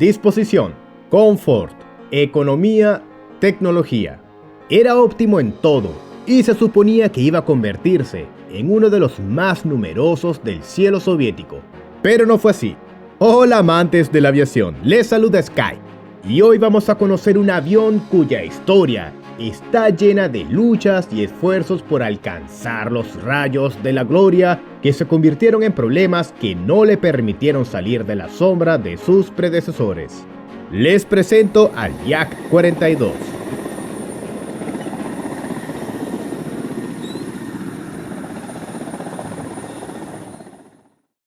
Disposición, confort, economía, tecnología. Era óptimo en todo y se suponía que iba a convertirse en uno de los más numerosos del cielo soviético. Pero no fue así. Hola amantes de la aviación, les saluda Sky y hoy vamos a conocer un avión cuya historia está llena de luchas y esfuerzos por alcanzar los rayos de la gloria que se convirtieron en problemas que no le permitieron salir de la sombra de sus predecesores. Les presento al Yak-42.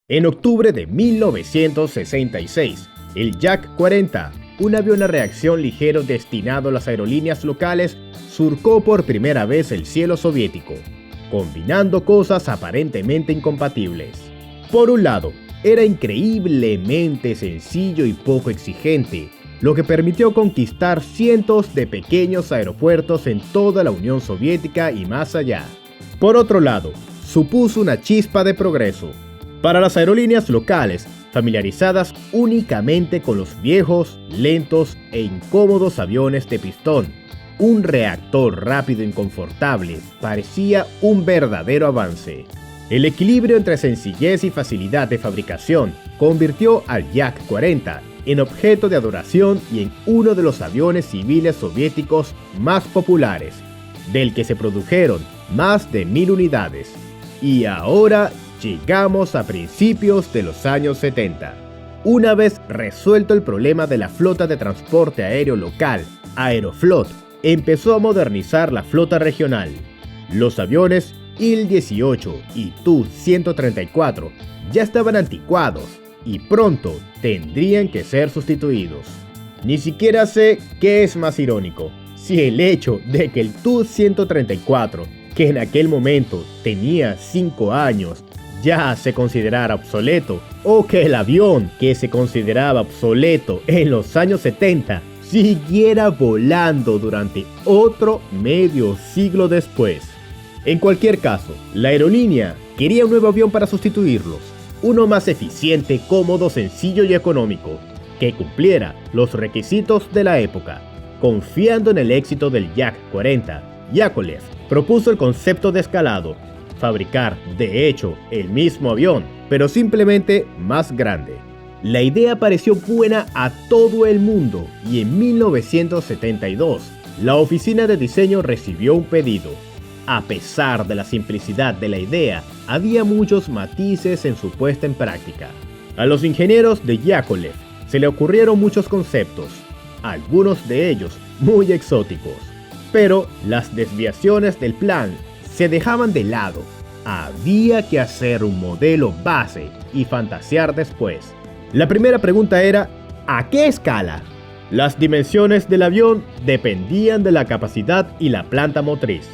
En octubre de 1966, el Yak-40, un avión a reacción ligero destinado a las aerolíneas locales, surcó por primera vez el cielo soviético, combinando cosas aparentemente incompatibles. Por un lado, era increíblemente sencillo y poco exigente, lo que permitió conquistar cientos de pequeños aeropuertos en toda la Unión Soviética y más allá. Por otro lado, supuso una chispa de progreso para las aerolíneas locales, familiarizadas únicamente con los viejos, lentos e incómodos aviones de pistón. Un reactor rápido e inconfortable parecía un verdadero avance. El equilibrio entre sencillez y facilidad de fabricación convirtió al Yak-40 en objeto de adoración y en uno de los aviones civiles soviéticos más populares, del que se produjeron más de 1000 unidades. Y ahora llegamos a principios de los años 70. Una vez resuelto el problema de la flota de transporte aéreo local, Aeroflot empezó a modernizar la flota regional. Los aviones Il-18 y Tu-134 ya estaban anticuados y pronto tendrían que ser sustituidos. Ni siquiera sé qué es más irónico, si el hecho de que el Tu-134, que en aquel momento tenía 5 años, ya se considerara obsoleto, o que el avión que se consideraba obsoleto en los años 70 siguiera volando durante otro medio siglo después. En cualquier caso, la aerolínea quería un nuevo avión para sustituirlos, uno más eficiente, cómodo, sencillo y económico, que cumpliera los requisitos de la época. Confiando en el éxito del Yak-40, Yakolev propuso el concepto de escalado, fabricar, de hecho, el mismo avión, pero simplemente más grande. La idea pareció buena a todo el mundo y en 1972, la oficina de diseño recibió un pedido. A pesar de la simplicidad de la idea, había muchos matices en su puesta en práctica. A los ingenieros de Yakolev se le ocurrieron muchos conceptos, algunos de ellos muy exóticos, pero las desviaciones del plan se dejaban de lado. Había que hacer un modelo base y fantasear después. La primera pregunta era, ¿a qué escala? Las dimensiones del avión dependían de la capacidad y la planta motriz.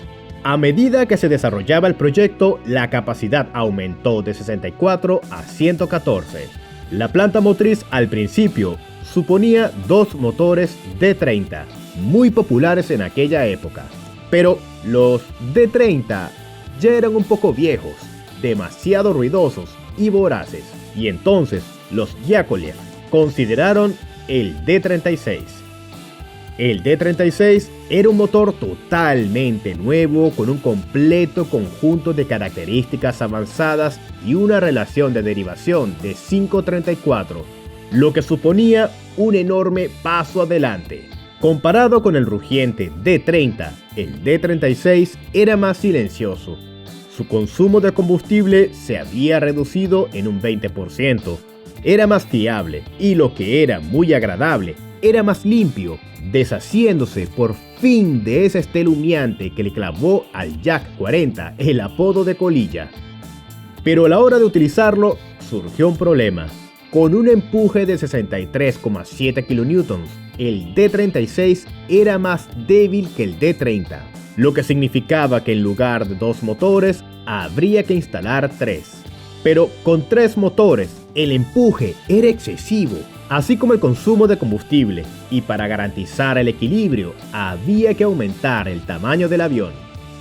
A medida que se desarrollaba el proyecto, la capacidad aumentó de 64 a 114. La planta motriz al principio suponía 2 motores D30, muy populares en aquella época. Pero los D30 ya eran un poco viejos, demasiado ruidosos y voraces, y entonces los Yakolev consideraron el D36. El D36 era un motor totalmente nuevo con un completo conjunto de características avanzadas y una relación de derivación de 5:34, lo que suponía un enorme paso adelante. Comparado con el rugiente D30, el D36 era más silencioso. Su consumo de combustible se había reducido en un 20%. Era más fiable y, lo que era muy agradable, era más limpio, deshaciéndose por fin de ese estela humeante que le clavó al Yak-40 el apodo de colilla. Pero a la hora de utilizarlo surgió un problema. Con un empuje de 63,7 kN, el D36 era más débil que el D30, lo que significaba que en lugar de 2 motores, habría que instalar 3. Pero con 3 motores, el empuje era excesivo, así como el consumo de combustible, y para garantizar el equilibrio, había que aumentar el tamaño del avión.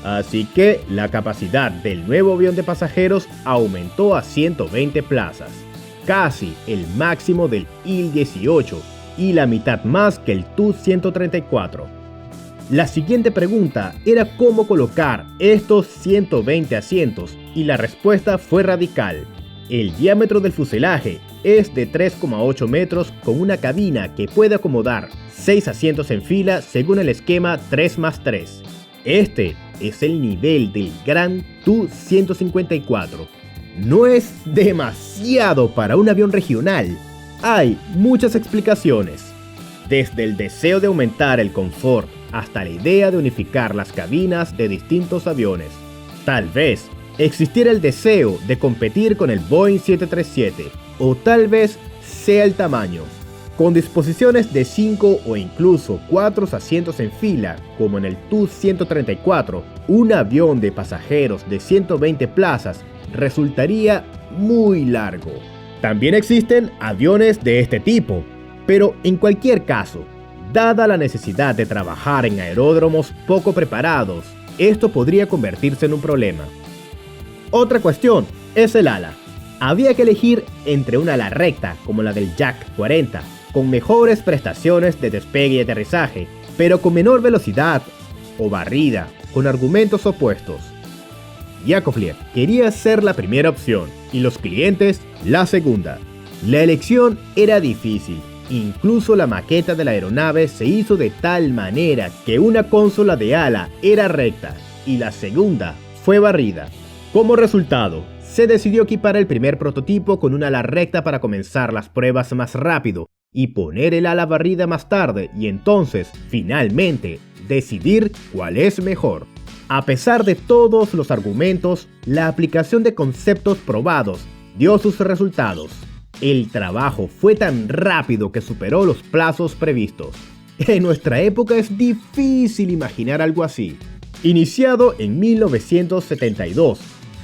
Así que la capacidad del nuevo avión de pasajeros aumentó a 120 plazas, casi el máximo del Il-18, y la mitad más que el Tu-134. La siguiente pregunta era cómo colocar estos 120 asientos y la respuesta fue radical. El diámetro del fuselaje es de 3,8 metros con una cabina que puede acomodar 6 asientos en fila según el esquema 3+3. Este es el nivel del gran Tu-154. ¿No es demasiado para un avión regional? Hay muchas explicaciones. Desde el deseo de aumentar el confort hasta la idea de unificar las cabinas de distintos aviones. Tal vez existiera el deseo de competir con el Boeing 737, o tal vez sea el tamaño. Con disposiciones de 5 o incluso 4 asientos en fila, como en el Tu-134, un avión de pasajeros de 120 plazas resultaría muy largo. También existen aviones de este tipo, pero en cualquier caso, dada la necesidad de trabajar en aeródromos poco preparados, esto podría convertirse en un problema. Otra cuestión es el ala. Había que elegir entre una ala recta como la del Yak 40, con mejores prestaciones de despegue y aterrizaje, pero con menor velocidad, o barrida, con argumentos opuestos. Yakovlev quería ser la primera opción y los clientes la segunda. La elección era difícil. Incluso la maqueta de la aeronave se hizo de tal manera que una consola de ala era recta y la segunda fue barrida. Como resultado, se decidió equipar el primer prototipo con un ala recta para comenzar las pruebas más rápido y poner el ala barrida más tarde y entonces, finalmente, decidir cuál es mejor. A pesar de todos los argumentos, la aplicación de conceptos probados dio sus resultados. El trabajo fue tan rápido que superó los plazos previstos. En nuestra época es difícil imaginar algo así. Iniciado en 1972,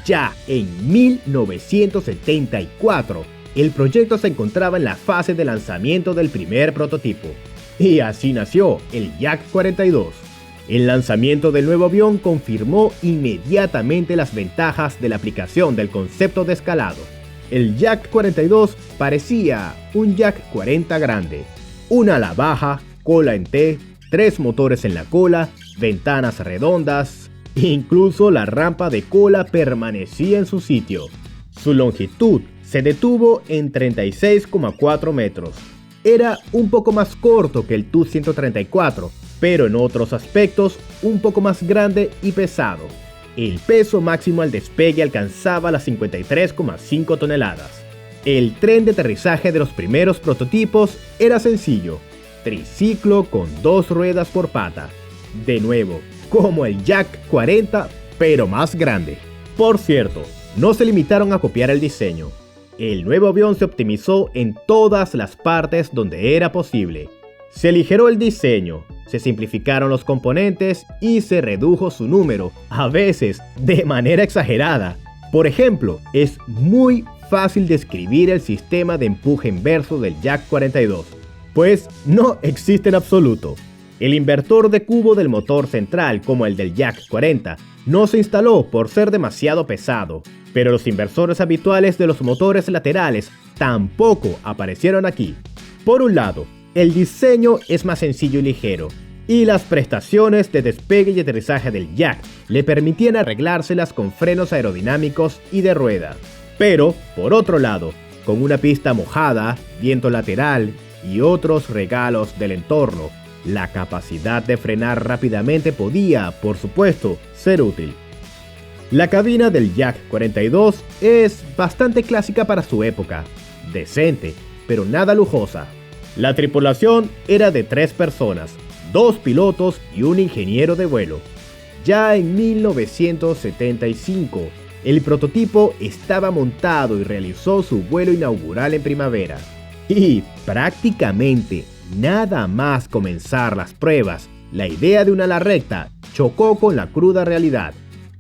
ya en 1974, el proyecto se encontraba en la fase de lanzamiento del primer prototipo. Y así nació el Yak 42. El lanzamiento del nuevo avión confirmó inmediatamente las ventajas de la aplicación del concepto de escalado. El Yak 42 parecía un Yak 40 grande. Una ala baja, cola en T, 3 motores en la cola, ventanas redondas. Incluso la rampa de cola permanecía en su sitio. Su longitud se detuvo en 36,4 metros. Era un poco más corto que el Tu-134, pero en otros aspectos un poco más grande y pesado. El peso máximo al despegue alcanzaba las 53,5 toneladas. El tren de aterrizaje de los primeros prototipos era sencillo, triciclo con 2 ruedas por pata. De nuevo, como el Yak 40, pero más grande. Por cierto, no se limitaron a copiar el diseño. El nuevo avión se optimizó en todas las partes donde era posible. Se aligeró el diseño, se simplificaron los componentes y se redujo su número, a veces de manera exagerada. Por ejemplo, es muy fácil describir el sistema de empuje inverso del Yak 42, pues no existe en absoluto. El inversor de cubo del motor central, como el del Yak 40, no se instaló por ser demasiado pesado, pero los inversores habituales de los motores laterales tampoco aparecieron aquí. Por un lado, el diseño es más sencillo y ligero, y las prestaciones de despegue y aterrizaje del Yak le permitían arreglárselas con frenos aerodinámicos y de rueda. Pero, por otro lado, con una pista mojada, viento lateral y otros regalos del entorno, la capacidad de frenar rápidamente podía, por supuesto, ser útil. La cabina del Yak 42 es bastante clásica para su época, decente, pero nada lujosa. La tripulación era de 3 personas, 2 pilotos y un ingeniero de vuelo. Ya en 1975, el prototipo estaba montado y realizó su vuelo inaugural en primavera. Y prácticamente nada más comenzar las pruebas, la idea de una ala recta chocó con la cruda realidad.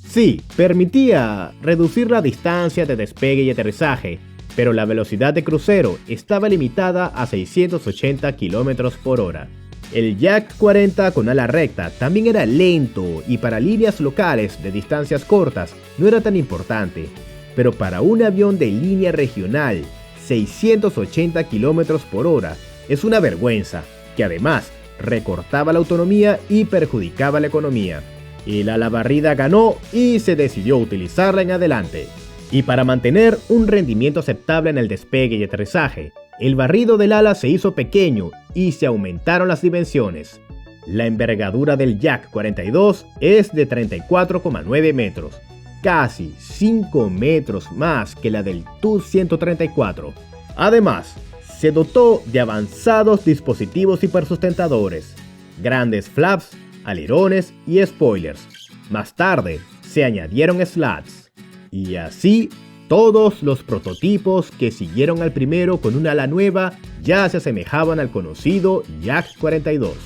Sí, permitía reducir la distancia de despegue y aterrizaje, pero la velocidad de crucero estaba limitada a 680 km por hora. El Yak 40 con ala recta también era lento y para líneas locales de distancias cortas no era tan importante, pero para un avión de línea regional, 680 km por hora es una vergüenza, que además recortaba la autonomía y perjudicaba la economía. El ala barrida ganó y se decidió utilizarla en adelante. Y para mantener un rendimiento aceptable en el despegue y aterrizaje, el barrido del ala se hizo pequeño y se aumentaron las dimensiones. La envergadura del Yak 42 es de 34,9 metros, casi 5 metros más que la del Tu-134. Además, se dotó de avanzados dispositivos hipersustentadores, grandes flaps, alerones y spoilers. Más tarde, se añadieron slats. Y así, todos los prototipos que siguieron al primero con una ala nueva ya se asemejaban al conocido Yak 42.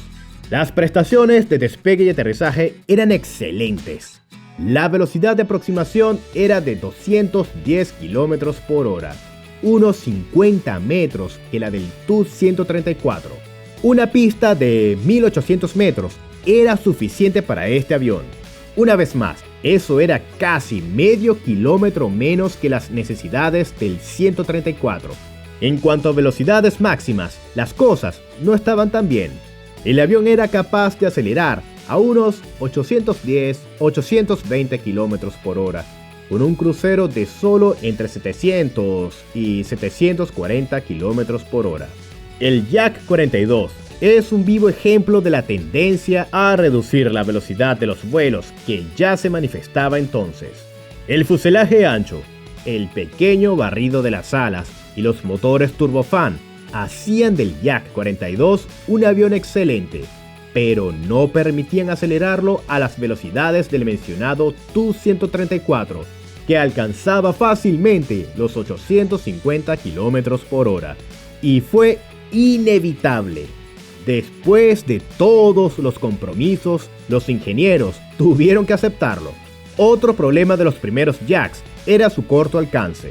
Las prestaciones de despegue y aterrizaje eran excelentes. La velocidad de aproximación era de 210 km por hora, unos 50 metros que la del Tu-134. Una pista de 1800 metros era suficiente para este avión. Una vez más, eso era casi medio kilómetro menos que las necesidades del 134. En cuanto a velocidades máximas, las cosas no estaban tan bien. El avión era capaz de acelerar a unos 810-820 km por hora, con un crucero de solo entre 700 y 740 km por hora. El Yak 42 es un vivo ejemplo de la tendencia a reducir la velocidad de los vuelos que ya se manifestaba entonces. El fuselaje ancho, el pequeño barrido de las alas y los motores turbofan hacían del Yak 42 un avión excelente, pero no permitían acelerarlo a las velocidades del mencionado Tu-134, que alcanzaba fácilmente los 850 km por hora. Y fue inevitable. Después de todos los compromisos, los ingenieros tuvieron que aceptarlo. Otro problema de los primeros Yaks era su corto alcance.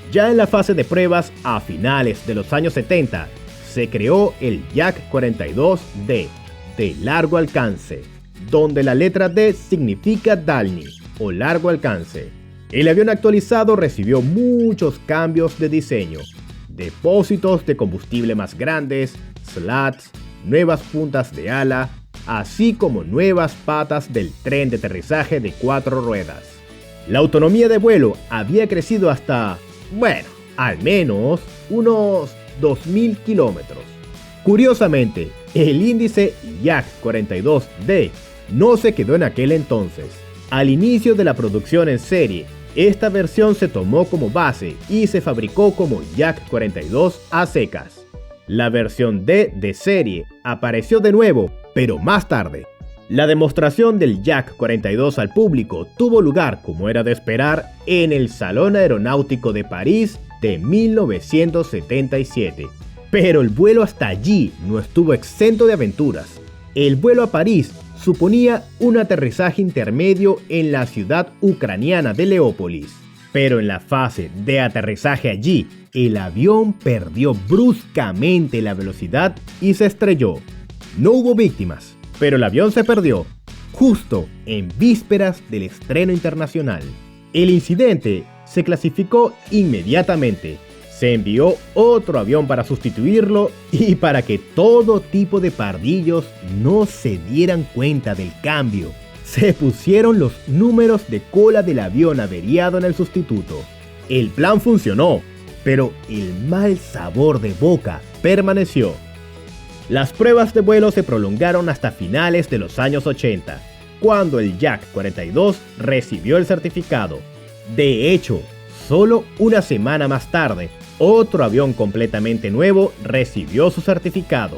Ya en la fase de pruebas a finales de los años 70, se creó el Yak 42D, de largo alcance, donde la letra D significa Dalny, o largo alcance. El avión actualizado recibió muchos cambios de diseño: depósitos de combustible más grandes, slats, nuevas puntas de ala, así como nuevas patas del tren de aterrizaje de 4 ruedas. La autonomía de vuelo había crecido hasta, al menos unos 2000 kilómetros. Curiosamente, el índice Yak 42D no se quedó en aquel entonces. Al inicio de la producción en serie, esta versión se tomó como base y se fabricó como Yak 42 a secas. La versión D de serie apareció de nuevo, pero más tarde. La demostración del Yak 42 al público tuvo lugar, como era de esperar, en el Salón Aeronáutico de París de 1977. Pero el vuelo hasta allí no estuvo exento de aventuras. El vuelo a París suponía un aterrizaje intermedio en la ciudad ucraniana de Leópolis. Pero en la fase de aterrizaje allí, el avión perdió bruscamente la velocidad y se estrelló. No hubo víctimas, pero el avión se perdió, justo en vísperas del estreno internacional. El incidente se clasificó inmediatamente. Se envió otro avión para sustituirlo y para que todo tipo de pardillos no se dieran cuenta del cambio, se pusieron los números de cola del avión averiado en el sustituto. El plan funcionó, pero el mal sabor de boca permaneció. Las pruebas de vuelo se prolongaron hasta finales de los años 80, cuando el Yak 42 recibió el certificado. De hecho, solo una semana más tarde, otro avión completamente nuevo recibió su certificado.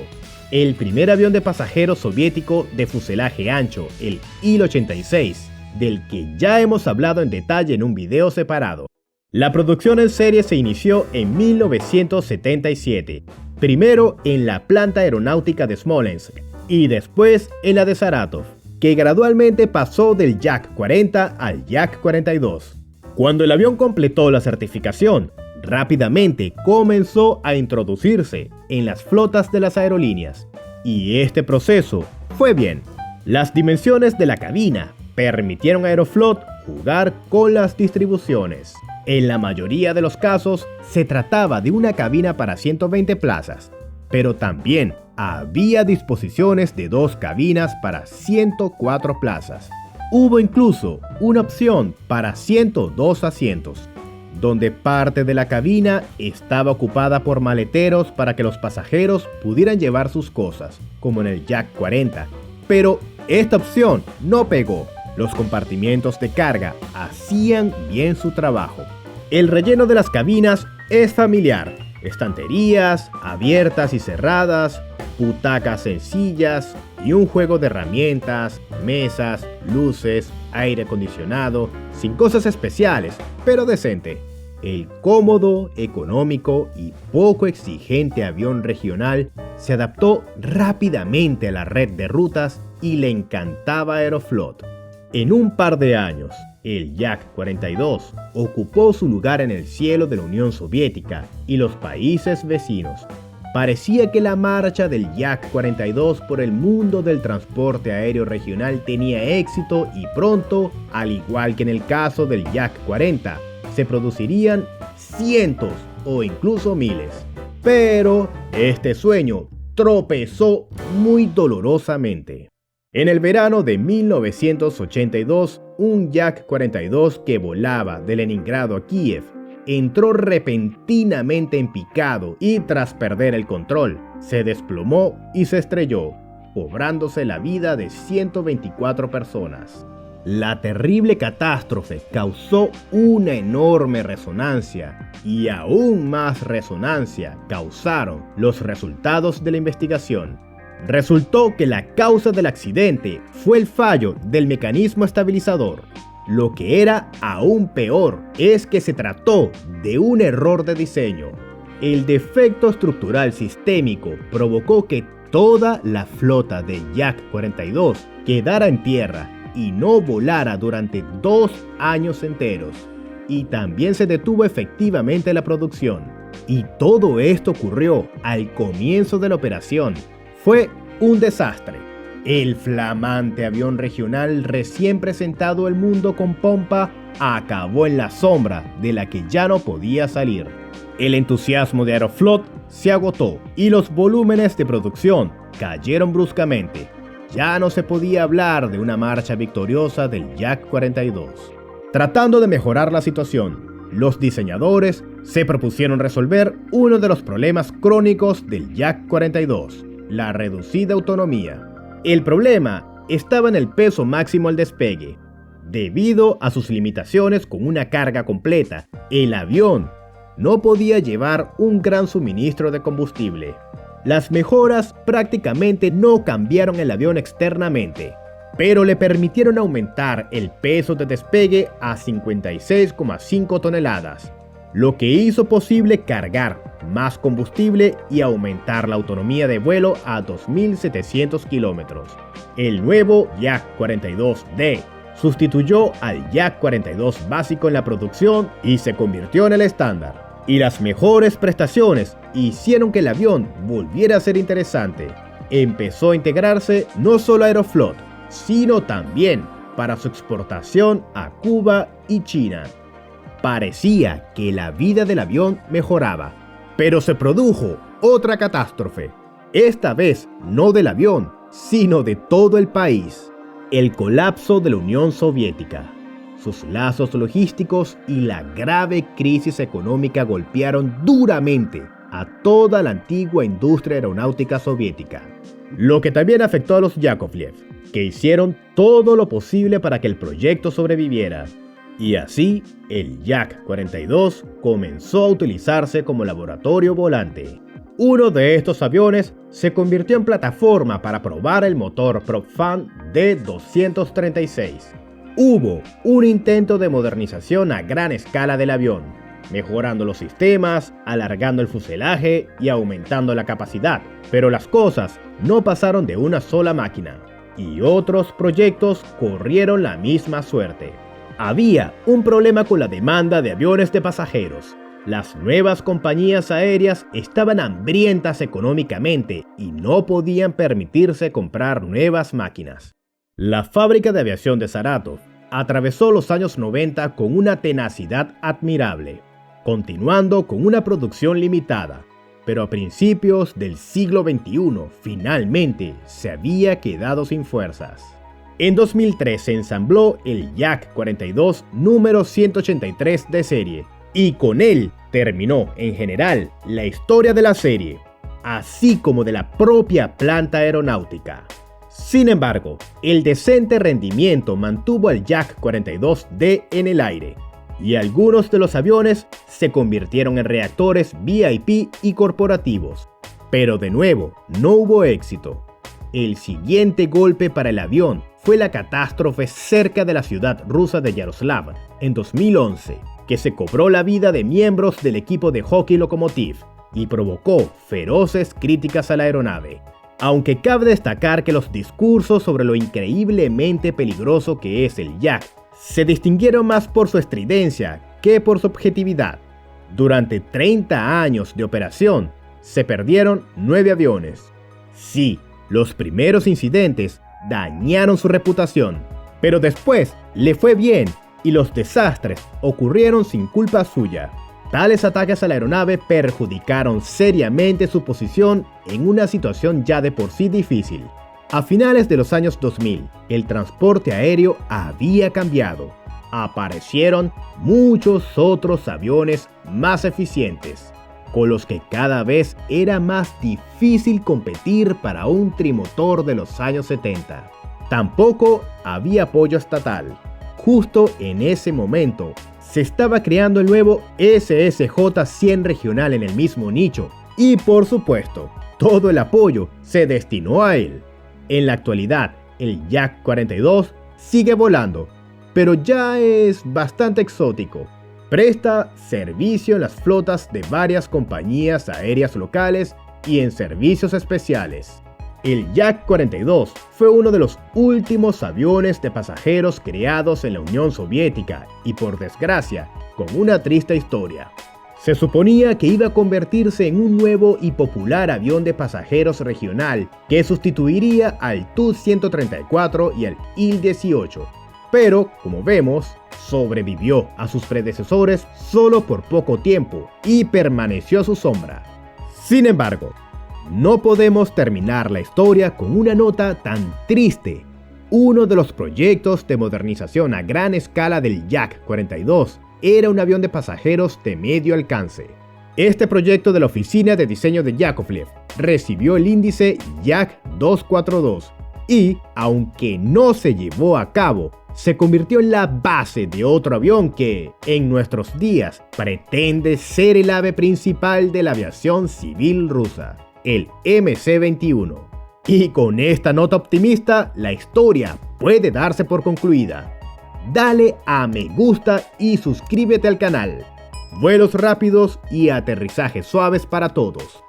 El primer avión de pasajeros soviético de fuselaje ancho, el Il-86, del que ya hemos hablado en detalle en un video separado. La producción en serie se inició en 1977, primero en la planta aeronáutica de Smolensk y después en la de Saratov, que gradualmente pasó del Yak 40 al Yak 42. Cuando el avión completó la certificación, rápidamente comenzó a introducirse en las flotas de las aerolíneas. Y este proceso fue bien. Las dimensiones de la cabina permitieron a Aeroflot jugar con las distribuciones. En la mayoría de los casos se trataba de una cabina para 120 plazas, pero también había disposiciones de 2 cabinas para 104 plazas. Hubo incluso una opción para 102 asientos, donde parte de la cabina estaba ocupada por maleteros para que los pasajeros pudieran llevar sus cosas, como en el Jack 40. Pero esta opción no pegó. Los compartimientos de carga hacían bien su trabajo. El relleno de las cabinas es familiar. Estanterías abiertas y cerradas, butacas sencillas y un juego de herramientas, mesas, luces, aire acondicionado, sin cosas especiales, pero decente. El cómodo, económico y poco exigente avión regional se adaptó rápidamente a la red de rutas y le encantaba a Aeroflot. En un par de años, el Yak 42 ocupó su lugar en el cielo de la Unión Soviética y los países vecinos. Parecía que la marcha del Yak 42 por el mundo del transporte aéreo regional tenía éxito y pronto, al igual que en el caso del Yak 40, se producirían cientos o incluso miles. Pero este sueño tropezó muy dolorosamente. En el verano de 1982, un Yak 42 que volaba de Leningrado a Kiev entró repentinamente en picado y tras perder el control, se desplomó y se estrelló, cobrándose la vida de 124 personas. La terrible catástrofe causó una enorme resonancia y aún más resonancia causaron los resultados de la investigación. Resultó que la causa del accidente fue el fallo del mecanismo estabilizador. Lo que era aún peor es que se trató de un error de diseño. El defecto estructural sistémico provocó que toda la flota de Yak 42 quedara en tierra y no volara durante 2 años enteros. Y también se detuvo efectivamente la producción. Y todo esto ocurrió al comienzo de la operación. Fue un desastre. El flamante avión regional recién presentado al mundo con pompa acabó en la sombra de la que ya no podía salir. El entusiasmo de Aeroflot se agotó y los volúmenes de producción cayeron bruscamente. Ya no se podía hablar de una marcha victoriosa del Yak 42. Tratando de mejorar la situación, los diseñadores se propusieron resolver uno de los problemas crónicos del Yak 42. La reducida autonomía. El problema estaba en el peso máximo al despegue. Debido a sus limitaciones con una carga completa, el avión no podía llevar un gran suministro de combustible. Las mejoras prácticamente no cambiaron el avión externamente, pero le permitieron aumentar el peso de despegue a 56,5 toneladas, lo que hizo posible cargar más combustible y aumentar la autonomía de vuelo a 2.700 kilómetros. El nuevo Yak 42D sustituyó al Yak 42 básico en la producción y se convirtió en el estándar. Y las mejores prestaciones hicieron que el avión volviera a ser interesante. Empezó a integrarse no solo a Aeroflot, sino también para su exportación a Cuba y China. Parecía que la vida del avión mejoraba, pero se produjo otra catástrofe. Esta vez no del avión, sino de todo el país. El colapso de la Unión Soviética. Sus lazos logísticos y la grave crisis económica golpearon duramente a toda la antigua industria aeronáutica soviética. Lo que también afectó a los Yakovlev, que hicieron todo lo posible para que el proyecto sobreviviera. Y así, el Yak 42 comenzó a utilizarse como laboratorio volante. Uno de estos aviones se convirtió en plataforma para probar el motor PropFan D236. Hubo un intento de modernización a gran escala del avión, mejorando los sistemas, alargando el fuselaje y aumentando la capacidad, pero las cosas no pasaron de una sola máquina, y otros proyectos corrieron la misma suerte. Había un problema con la demanda de aviones de pasajeros. Las nuevas compañías aéreas estaban hambrientas económicamente y no podían permitirse comprar nuevas máquinas. La fábrica de aviación de Saratov atravesó los años 90 con una tenacidad admirable, continuando con una producción limitada, pero a principios del siglo XXI finalmente se había quedado sin fuerzas. En 2003 se ensambló el Yak 42 número 183 de serie, y con él terminó en general la historia de la serie, así como de la propia planta aeronáutica. Sin embargo, el decente rendimiento mantuvo al Yak 42D en el aire, y algunos de los aviones se convirtieron en reactores VIP y corporativos. Pero de nuevo, no hubo éxito. El siguiente golpe para el avión fue la catástrofe cerca de la ciudad rusa de Yaroslav en 2011, que se cobró la vida de miembros del equipo de hockey Lokomotiv y provocó feroces críticas a la aeronave. Aunque cabe destacar que los discursos sobre lo increíblemente peligroso que es el Yak se distinguieron más por su estridencia que por su objetividad. Durante 30 años de operación, se perdieron 9 aviones. Sí, los primeros incidentes dañaron su reputación, pero después le fue bien y los desastres ocurrieron sin culpa suya. Tales ataques a la aeronave perjudicaron seriamente su posición en una situación ya de por sí difícil. A finales de los años 2000, el transporte aéreo había cambiado. Aparecieron muchos otros aviones más eficientes, con los que cada vez era más difícil competir para un trimotor de los años 70. Tampoco había apoyo estatal. Justo en ese momento, se estaba creando el nuevo SSJ-100 regional en el mismo nicho, y por supuesto, todo el apoyo se destinó a él. En la actualidad, el Yak 42 sigue volando, pero ya es bastante exótico. Presta servicio en las flotas de varias compañías aéreas locales y en servicios especiales. El Yak 42 fue uno de los últimos aviones de pasajeros creados en la Unión Soviética y, por desgracia, con una triste historia. Se suponía que iba a convertirse en un nuevo y popular avión de pasajeros regional que sustituiría al Tu-134 y al Il-18. Pero, como vemos, sobrevivió a sus predecesores solo por poco tiempo y permaneció a su sombra. Sin embargo, no podemos terminar la historia con una nota tan triste. Uno de los proyectos de modernización a gran escala del Yak 42 era un avión de pasajeros de medio alcance. Este proyecto de la oficina de diseño de Yakovlev recibió el índice Yak 242 y, aunque no se llevó a cabo, se convirtió en la base de otro avión que, en nuestros días, pretende ser el ave principal de la aviación civil rusa, el MC-21. Y con esta nota optimista, la historia puede darse por concluida. Dale a me gusta y suscríbete al canal. Vuelos rápidos y aterrizajes suaves para todos.